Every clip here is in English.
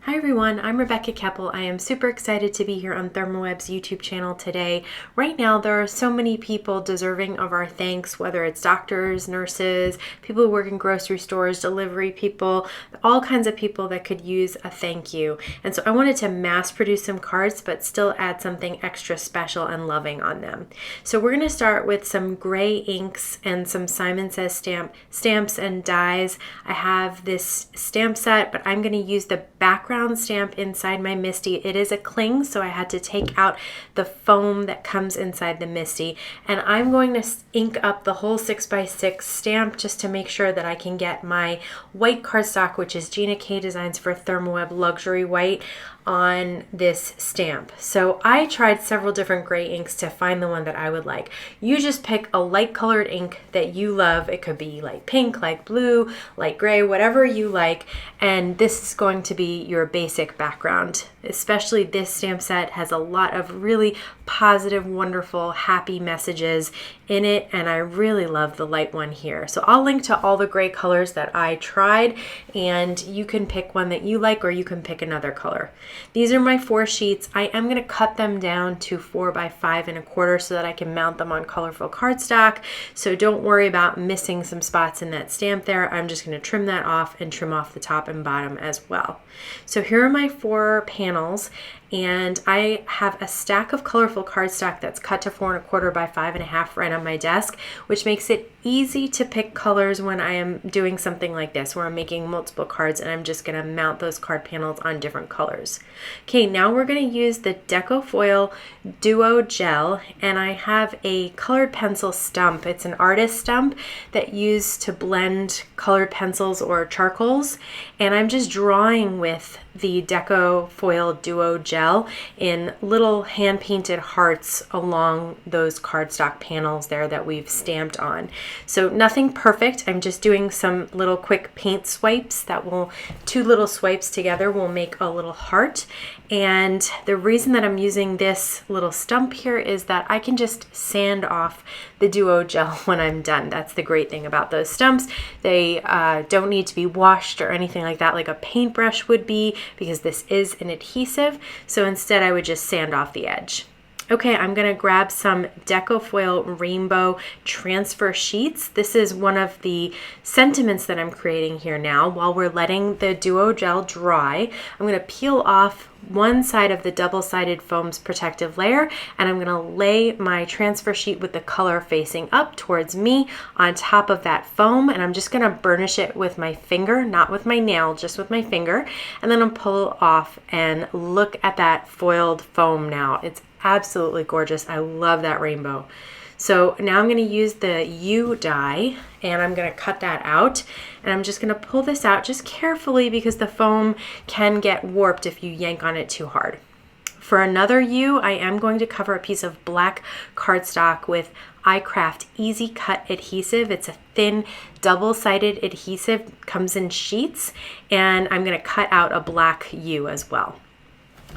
Hi everyone, I'm Rebecca Keppel. I am super excited to be here on ThermOWeb's YouTube channel today. Right now, there are so many people deserving of our thanks, whether it's doctors, nurses, people who work in grocery stores, delivery people, all kinds of people that could use a thank you. And so I wanted to mass produce some cards, but still add something extra special and loving on them. So we're going to start with some gray inks and some Simon Says stamps and dies. I have this stamp set, but I'm going to use the background stamp inside my Misty. It is a cling, so I had to take out the foam that comes inside the Misty, and I'm going to ink up the whole 6x6 stamp just to make sure that I can get my white cardstock, which is Gina K Designs for ThermOWeb Luxury White, on this stamp. So I tried several different gray inks to find the one that I would like. You just pick a light colored ink that you love. It could be light pink, light blue, light gray, whatever you like, and this is going to be your basic background. Especially this stamp set has a lot of really positive, wonderful, happy messages in it, and I really love the light one here. So I'll link to all the gray colors that I tried, and you can pick one that you like, or you can pick another color. These are my 4 sheets. I am going to cut them down to 4 by 5 1/4 so that I can mount them on colorful cardstock. So don't worry about missing some spots in that stamp there. I'm just going to trim that off and trim off the top and bottom as well. So here are my 4 panels, and I have a stack of colorful cardstock that's cut to 4 1/4 by 5 1/2 right on my desk, which makes it easy to pick colors when I am doing something like this, where I'm making multiple cards and I'm just going to mount those card panels on different colors. Okay, now we're going to use the Deco Foil Duo Gel, and I have a colored pencil stump. It's an artist stump that used to blend colored pencils or charcoals, and I'm just drawing with the Deco Foil Duo Gel in little hand-painted hearts along those cardstock panels there that we've stamped on. So nothing perfect. I'm just doing some little quick paint swipes that will, 2 little swipes together will make a little heart. And the reason that I'm using this little stump here is that I can just sand off the Duo Gel when I'm done. That's the great thing about those stumps. They don't need to be washed or anything like that, like a paintbrush would be, because this is an adhesive. So instead I would just sand off the edge. Okay, I'm going to grab some Deco Foil Rainbow Transfer Sheets. This is one of the sentiments that I'm creating here now. While we're letting the Duo Gel dry, I'm going to peel off one side of the double-sided foam's protective layer, and I'm going to lay my transfer sheet with the color facing up towards me on top of that foam, and I'm just going to burnish it with my finger, not with my nail, just with my finger, and then I'll pull off and look at that foiled foam now. It's absolutely gorgeous. I love that rainbow. So now I'm going to use the U die, and I'm going to cut that out, and I'm just going to pull this out just carefully because the foam can get warped if you yank on it too hard. For another U, I am going to cover a piece of black cardstock with iCraft Easy Cut Adhesive. It's a thin double-sided adhesive, comes in sheets, and I'm going to cut out a black U as well.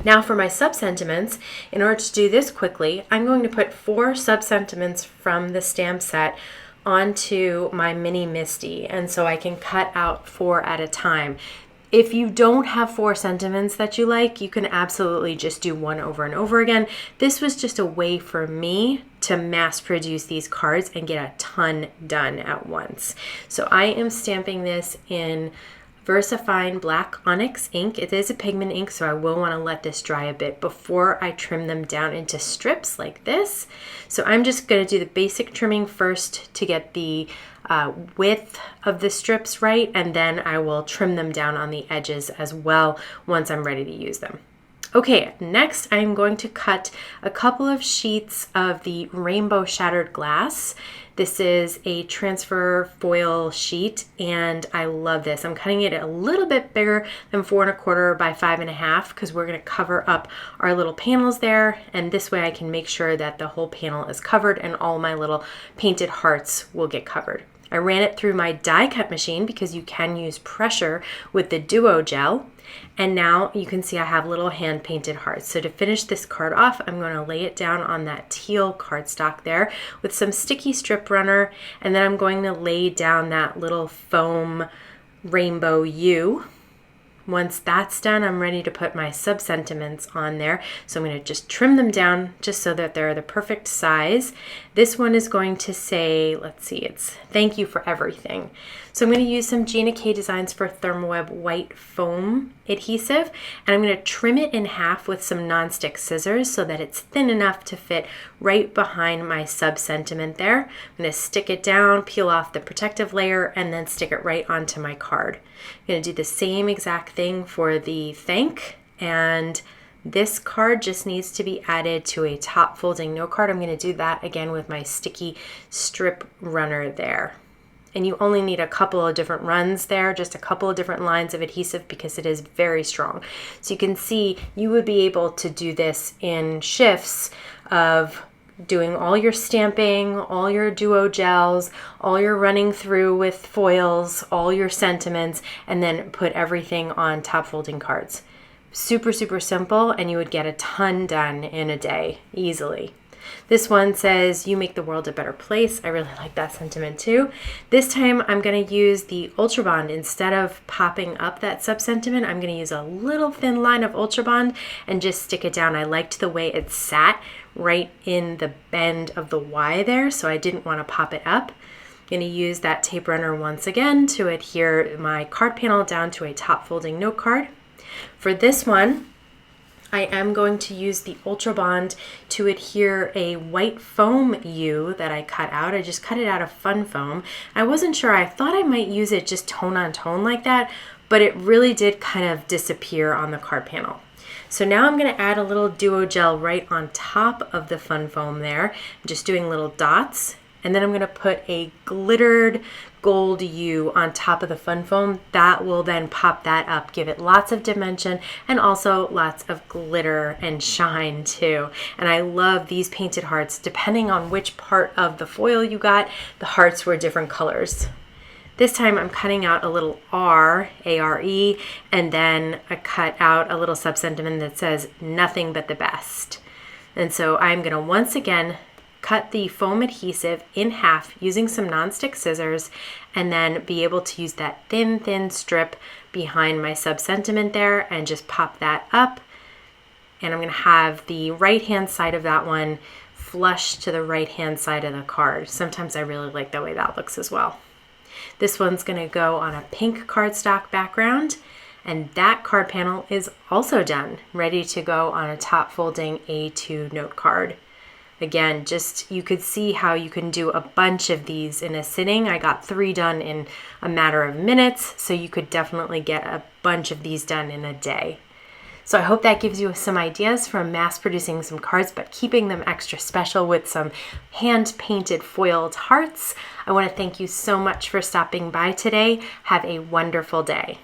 Now for my sub-sentiments, in order to do this quickly, I'm going to put 4 sub-sentiments from the stamp set onto my mini Misty, and so I can cut out 4 at a time. If you don't have 4 sentiments that you like, you can absolutely just do one over and over again. This was just a way for me to mass produce these cards and get a ton done at once. So I am stamping this in VersaFine Black ONYX ink. It is a pigment ink, so I will want to let this dry a bit before I trim them down into strips like this. So I'm just going to do the basic trimming first to get the width of the strips right, and then I will trim them down on the edges as well once I'm ready to use them. Okay, next I'm going to cut a couple of sheets of the Rainbow Shattered Glass. This is a transfer foil sheet, and I love this. I'm cutting it a little bit bigger than 4 1/4 by 5 1/2 because we're going to cover up our little panels there, and this way I can make sure that the whole panel is covered and all my little painted hearts will get covered. I ran it through my die cut machine because you can use pressure with the Duo Gel. And now you can see I have little hand painted hearts. So to finish this card off, I'm going to lay it down on that teal cardstock there with some sticky strip runner, and then I'm going to lay down that little foam rainbow U. Once that's done, I'm ready to put my sub-sentiments on there. So I'm going to just trim them down just so that they're the perfect size. This one is going to say, let's see, it's thank you for everything. So I'm going to use some Gina K Designs for ThermOWeb white foam adhesive, and I'm going to trim it in half with some nonstick scissors so that it's thin enough to fit right behind my sub-sentiment there. I'm going to stick it down, peel off the protective layer, and then stick it right onto my card. I'm going to do the same exact thing for the thank, and this card just needs to be added to a top folding note card. I'm going to do that again with my sticky strip runner there. And you only need a couple of different runs there, just a couple of different lines of adhesive because it is very strong. So you can see you would be able to do this in shifts of doing all your stamping, all your duo gels, all your running through with foils, all your sentiments, and then put everything on top folding cards. Super, super simple, and you would get a ton done in a day easily. This one says, you make the world a better place. I really like that sentiment too. This time I'm going to use the Ultra Bond. Instead of popping up that sub-sentiment, I'm going to use a little thin line of Ultra Bond and just stick it down. I liked the way it sat right in the bend of the Y there, so I didn't want to pop it up. I'm going to use that tape runner once again to adhere my card panel down to a top folding note card. For this one, I am going to use the Ultra Bond to adhere a white foam U that I cut out. I just cut it out of Fun Foam. I wasn't sure. I thought I might use it just tone on tone like that, but it really did kind of disappear on the card panel. So now I'm going to add a little duo gel right on top of the Fun Foam there. I'm just doing little dots, and then I'm going to put a glittered gold U on top of the Fun Foam. That will then pop that up, give it lots of dimension and also lots of glitter and shine too. And I love these painted hearts. Depending on which part of the foil you got, the hearts were different colors. This time I'm cutting out a little R, A-R-E, and then I cut out a little sub-sentiment that says nothing but the best. And so I'm going to once again cut the foam adhesive in half using some nonstick scissors, and then be able to use that thin strip behind my sub-sentiment there and just pop that up. And I'm going to have the right hand side of that one flush to the right hand side of the card. Sometimes I really like the way that looks as well. This one's going to go on a pink cardstock background, and that card panel is also done, ready to go on a top folding A2 note card. Again, just you could see how you can do a bunch of these in a sitting. I got 3 done in a matter of minutes, so you could definitely get a bunch of these done in a day. So I hope that gives you some ideas for mass producing some cards, but keeping them extra special with some hand-painted foiled hearts. I want to thank you so much for stopping by today. Have a wonderful day.